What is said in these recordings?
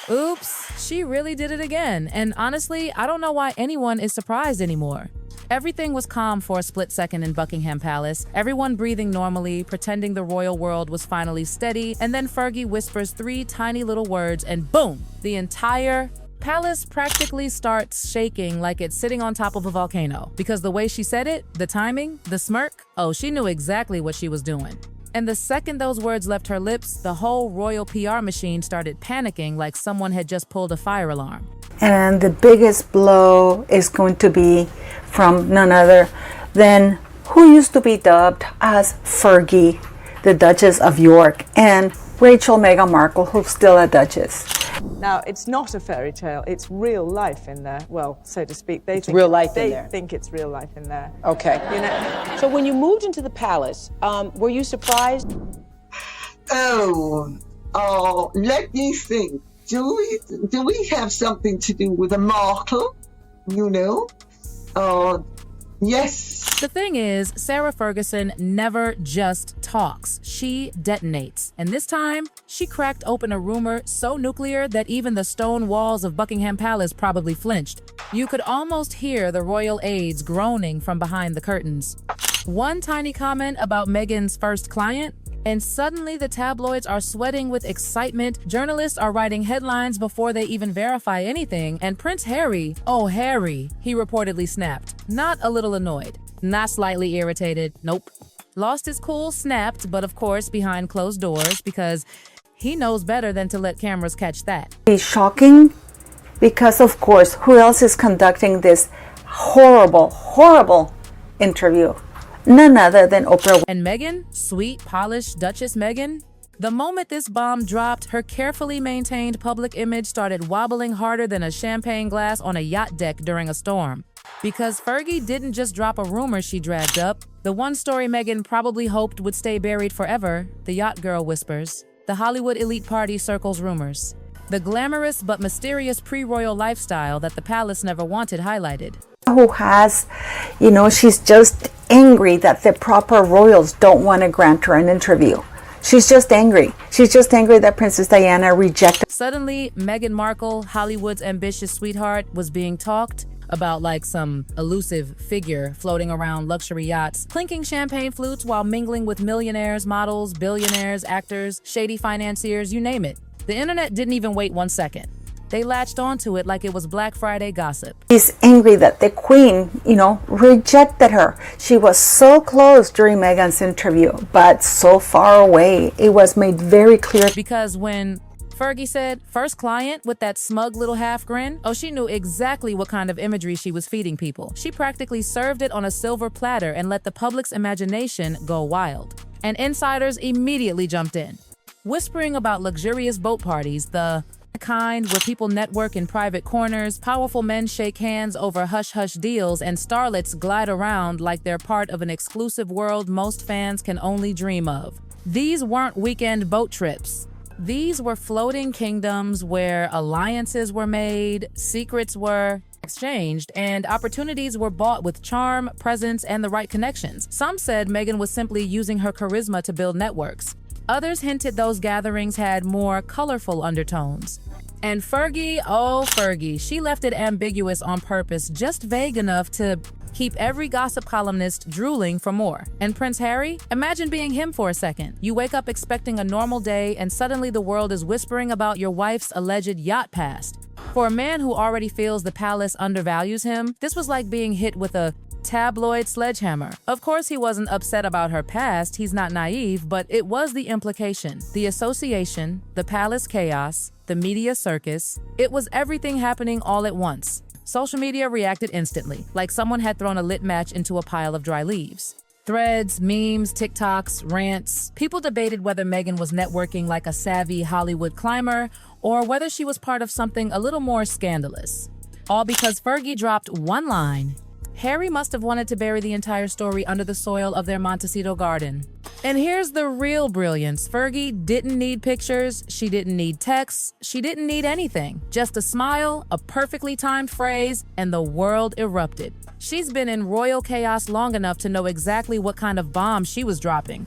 Oops, she really did it again. And honestly, I don't know why anyone is surprised anymore. Everything was calm for a split second in Buckingham Palace, everyone breathing normally, pretending the royal world was finally steady, and then Fergie whispers three tiny little words and boom, the entire palace practically starts shaking like it's sitting on top of a volcano. Because the way she said it, the timing, the smirk, oh, she knew exactly what she was doing. And the second those words left her lips, the whole royal PR machine started panicking like someone had just pulled a fire alarm. And the biggest blow is going to be from none other than who used to be dubbed as Fergie, the Duchess of York, and Rachel Meghan Markle, who's still a Duchess. Now, it's not a fairy tale, it's real life in there. Well, so to speak. They think it's real life in there. Okay. You know? So when you moved into the palace, were you surprised? Let me think. Do we have something to do with a Markle? You know? Yes. The thing is, Sarah Ferguson never just talks. She detonates. And this time, she cracked open a rumor so nuclear that even the stone walls of Buckingham Palace probably flinched. You could almost hear the royal aides groaning from behind the curtains. One tiny comment about Meghan's first client, and suddenly the tabloids are sweating with excitement, journalists are writing headlines before they even verify anything, and Prince Harry, oh Harry, he reportedly snapped. Not a little annoyed, not slightly irritated, nope. Lost his cool, snapped, but of course behind closed doors because he knows better than to let cameras catch that. It's shocking because, of course, who else is conducting this horrible, horrible interview? None other than Oprah. And Meghan, sweet, polished Duchess Meghan, the moment this bomb dropped, her carefully maintained public image started wobbling harder than a champagne glass on a yacht deck during a storm. Because Fergie didn't just drop a rumor she dragged up, the one story Meghan probably hoped would stay buried forever, the yacht girl whispers. The Hollywood elite party circles rumors. The glamorous but mysterious pre-royal lifestyle that the palace never wanted highlighted. Who has, she's just angry that the proper royals don't want to grant her an interview. She's just angry. She's just angry that Princess Diana rejected. Suddenly, Meghan Markle, Hollywood's ambitious sweetheart, was being talked about like some elusive figure floating around luxury yachts, clinking champagne flutes while mingling with millionaires, models, billionaires, actors, shady financiers, you name it. The internet didn't even wait 1 second. They latched onto it like it was Black Friday gossip. She's angry that the Queen, rejected her. She was so close during Meghan's interview, but so far away. It was made very clear. Because when Fergie said, first client with that smug little half grin, oh, she knew exactly what kind of imagery she was feeding people. She practically served it on a silver platter and let the public's imagination go wild. And insiders immediately jumped in, whispering about luxurious boat parties, the kind where people network in private corners, powerful men shake hands over hush-hush deals, and starlets glide around like they're part of an exclusive world most fans can only dream of. These weren't weekend boat trips. These were floating kingdoms where alliances were made, secrets were exchanged, and opportunities were bought with charm, presence, and the right connections. Some said Meghan was simply using her charisma to build networks. Others hinted those gatherings had more colorful undertones. And Fergie, oh Fergie, she left it ambiguous on purpose, just vague enough to keep every gossip columnist drooling for more. And Prince Harry? Imagine being him for a second. You wake up expecting a normal day and suddenly the world is whispering about your wife's alleged yacht past. For a man who already feels the palace undervalues him, this was like being hit with a tabloid sledgehammer. Of course, he wasn't upset about her past, he's not naive, but it was the implication, the association, the palace chaos, the media circus. It was everything happening all at once. Social media reacted instantly, like someone had thrown a lit match into a pile of dry leaves. Threads, memes, TikToks, rants. People debated whether Meghan was networking like a savvy Hollywood climber or whether she was part of something a little more scandalous. All because Fergie dropped one line. Harry must have wanted to bury the entire story under the soil of their Montecito garden. And here's the real brilliance. Fergie didn't need pictures, she didn't need texts, she didn't need anything. Just a smile, a perfectly timed phrase, and the world erupted. She's been in royal chaos long enough to know exactly what kind of bomb she was dropping.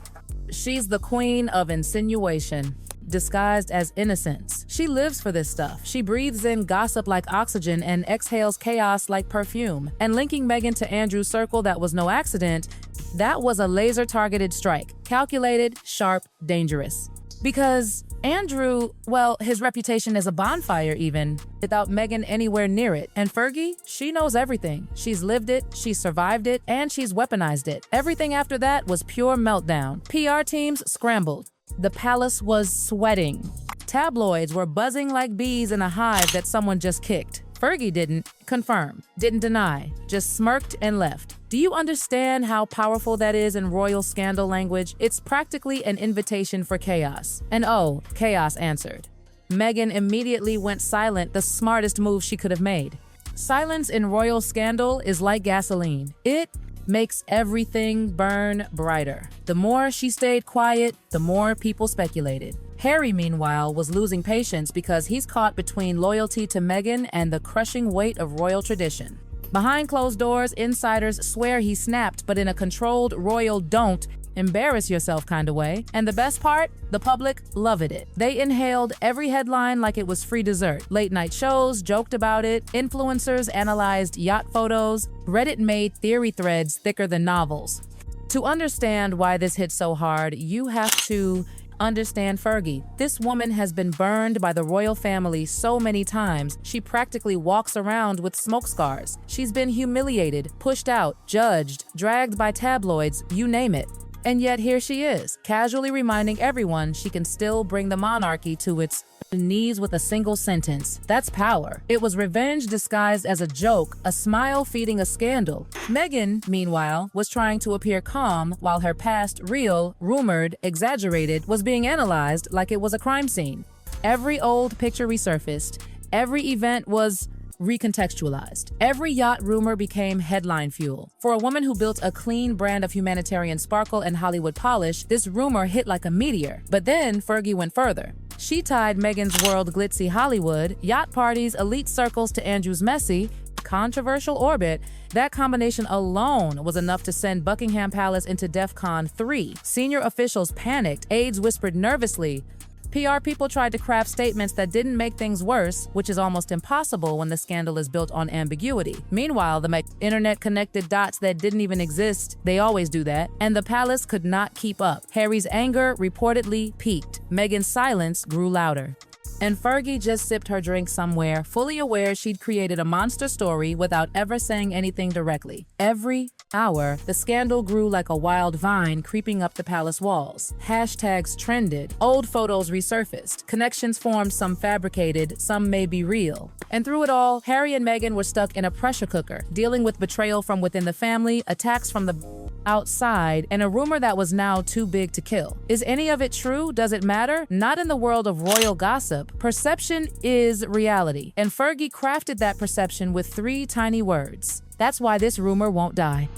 She's the queen of insinuation, disguised as innocence. She lives for this stuff. She breathes in gossip like oxygen and exhales chaos like perfume. And linking Meghan to Andrew's circle, that was no accident. That was a laser-targeted strike. Calculated, sharp, dangerous. Because Andrew, well, his reputation is a bonfire even, without Meghan anywhere near it. And Fergie, she knows everything. She's lived it, she's survived it, and she's weaponized it. Everything after that was pure meltdown. PR teams scrambled. The palace was sweating. Tabloids were buzzing like bees in a hive that someone just kicked. Fergie didn't confirm, didn't deny, just smirked and left. Do you understand how powerful that is in royal scandal language? It's practically an invitation for chaos. And oh, chaos answered. Meghan immediately went silent, the smartest move she could have made. Silence in royal scandal is like gasoline. It makes everything burn brighter. The more she stayed quiet, the more people speculated. Harry, meanwhile, was losing patience because he's caught between loyalty to Meghan and the crushing weight of royal tradition. Behind closed doors, insiders swear he snapped, but in a controlled royal don't embarrass yourself kind of way. And the best part? The public loved it. They inhaled every headline like it was free dessert. Late night shows joked about it, influencers analyzed yacht photos, Reddit made theory threads thicker than novels. To understand why this hit so hard, you have to understand Fergie. This woman has been burned by the royal family so many times, she practically walks around with smoke scars. She's been humiliated, pushed out, judged, dragged by tabloids, you name it. And yet here she is, casually reminding everyone she can still bring the monarchy to its knees with a single sentence. That's power. It was revenge disguised as a joke, a smile feeding a scandal. Meghan, meanwhile, was trying to appear calm while her past, real, rumored, exaggerated, was being analyzed like it was a crime scene. Every old picture resurfaced. Every event was recontextualized. Every yacht rumor became headline fuel. For a woman who built a clean brand of humanitarian sparkle and Hollywood polish, this rumor hit like a meteor. But then Fergie went further. She tied Meghan's world glitzy Hollywood, yacht parties, elite circles to Andrew's messy, controversial orbit. That combination alone was enough to send Buckingham Palace into DEFCON 3. Senior officials panicked, aides whispered nervously. PR people tried to craft statements that didn't make things worse, which is almost impossible when the scandal is built on ambiguity. Meanwhile, the internet connected dots that didn't even exist, they always do that, and the palace could not keep up. Harry's anger reportedly peaked. Meghan's silence grew louder. And Fergie just sipped her drink somewhere, fully aware she'd created a monster story without ever saying anything directly. Every hour, the scandal grew like a wild vine creeping up the palace walls. Hashtags trended, old photos resurfaced, connections formed, some fabricated, some may be real. And through it all, Harry and Meghan were stuck in a pressure cooker, dealing with betrayal from within the family, attacks from the outside, and a rumor that was now too big to kill. Is any of it true? Does it matter? Not in the world of royal gossip. Perception is reality, and Fergie crafted that perception with 3 tiny words. That's why this rumor won't die.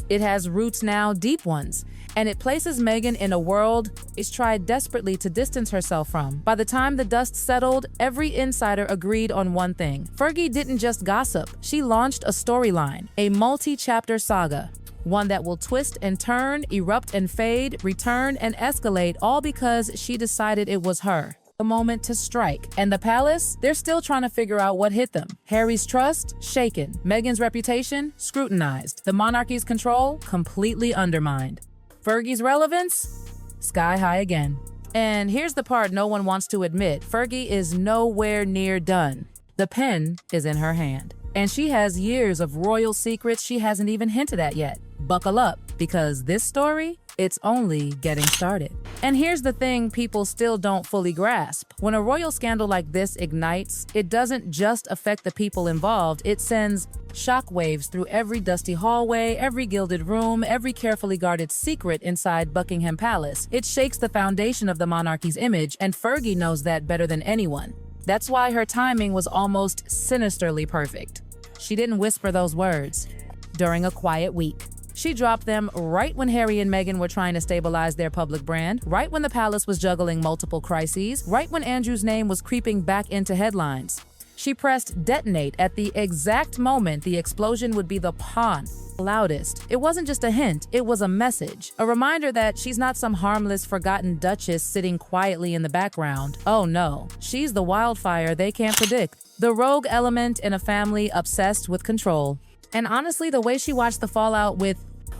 It has roots now, deep ones, and it places Meghan in a world she's tried desperately to distance herself from. By the time the dust settled, every insider agreed on one thing. Fergie didn't just gossip, she launched a storyline, a multi-chapter saga. One that will twist and turn, erupt and fade, return and escalate, all because she decided it was her. The moment to strike. And the palace? They're still trying to figure out what hit them. Harry's trust? Shaken. Meghan's reputation? Scrutinized. The monarchy's control? Completely undermined. Fergie's relevance? Sky high again. And here's the part no one wants to admit. Fergie is nowhere near done. The pen is in her hand. And she has years of royal secrets she hasn't even hinted at yet. Buckle up, because this story, it's only getting started. And here's the thing people still don't fully grasp. When a royal scandal like this ignites, it doesn't just affect the people involved, it sends shockwaves through every dusty hallway, every gilded room, every carefully guarded secret inside Buckingham Palace. It shakes the foundation of the monarchy's image, and Fergie knows that better than anyone. That's why her timing was almost sinisterly perfect. She didn't whisper those words during a quiet week. She dropped them right when Harry and Meghan were trying to stabilize their public brand, right when the palace was juggling multiple crises, right when Andrew's name was creeping back into headlines. She pressed detonate at the exact moment the explosion would be the pawn loudest. It wasn't just a hint, it was a message. A reminder that she's not some harmless, forgotten duchess sitting quietly in the background. Oh no, she's the wildfire they can't predict. The rogue element in a family obsessed with control. And honestly, the way she watched the fallout with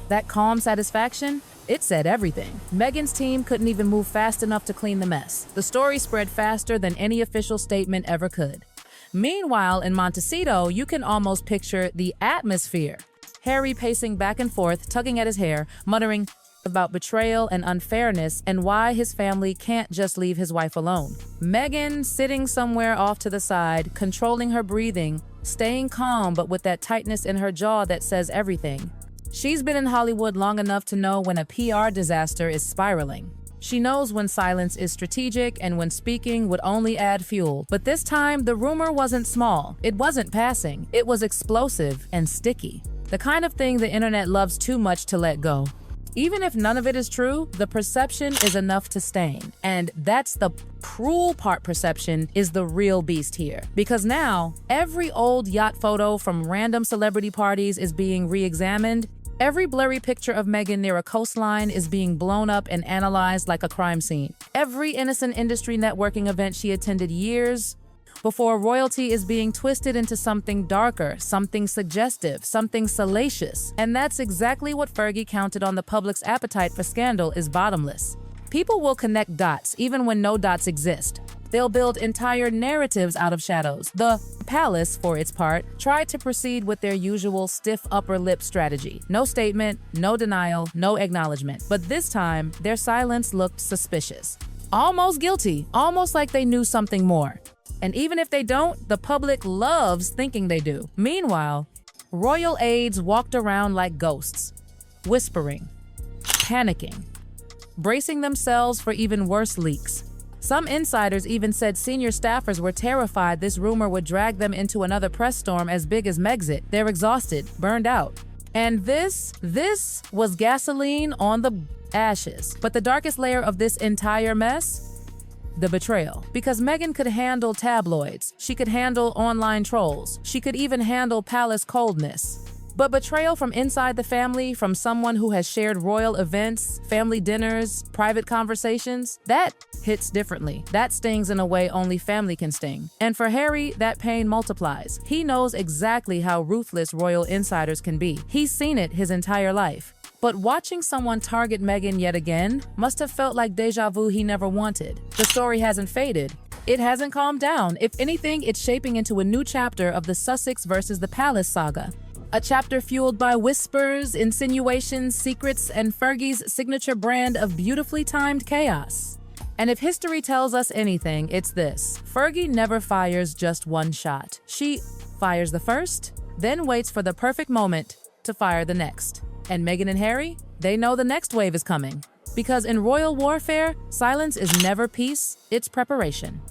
that calm satisfaction, it said everything. Meghan's team couldn't even move fast enough to clean the mess. The story spread faster than any official statement ever could. Meanwhile, in Montecito, you can almost picture the atmosphere. Harry pacing back and forth, tugging at his hair, muttering about betrayal and unfairness and why his family can't just leave his wife alone. Meghan sitting somewhere off to the side, controlling her breathing, staying calm but with that tightness in her jaw that says everything. She's been in Hollywood long enough to know when a PR disaster is spiraling. She knows when silence is strategic and when speaking would only add fuel. But this time, the rumor wasn't small. It wasn't passing. It was explosive and sticky. The kind of thing the internet loves too much to let go. Even if none of it is true, the perception is enough to stain. And that's the cruel part. Perception is the real beast here. Because now, every old yacht photo from random celebrity parties is being re-examined. Every blurry picture of Meghan near a coastline is being blown up and analyzed like a crime scene. Every innocent industry networking event she attended years before royalty is being twisted into something darker, something suggestive, something salacious. And that's exactly what Fergie counted on. The public's appetite for scandal is bottomless. People will connect dots even when no dots exist. They'll build entire narratives out of shadows. The palace, for its part, tried to proceed with their usual stiff upper lip strategy. No statement, no denial, no acknowledgement. But this time, their silence looked suspicious. Almost guilty, almost like they knew something more. And even if they don't, the public loves thinking they do. Meanwhile, royal aides walked around like ghosts, whispering, panicking, bracing themselves for even worse leaks. Some insiders even said senior staffers were terrified this rumor would drag them into another press storm as big as Megxit. They're exhausted, burned out. And this was gasoline on the ashes. But the darkest layer of this entire mess? The betrayal. Because Meghan could handle tabloids, she could handle online trolls, she could even handle palace coldness. But betrayal from inside the family, from someone who has shared royal events, family dinners, private conversations, that hits differently. That stings in a way only family can sting. And for Harry, that pain multiplies. He knows exactly how ruthless royal insiders can be. He's seen it his entire life. But watching someone target Meghan yet again must have felt like deja vu he never wanted. The story hasn't faded. It hasn't calmed down. If anything, it's shaping into a new chapter of the Sussex versus the Palace saga. A chapter fueled by whispers, insinuations, secrets, and Fergie's signature brand of beautifully timed chaos. And if history tells us anything, it's this. Fergie never fires just one shot. She fires the first, then waits for the perfect moment to fire the next. And Meghan and Harry, they know the next wave is coming. Because in royal warfare, silence is never peace, it's preparation.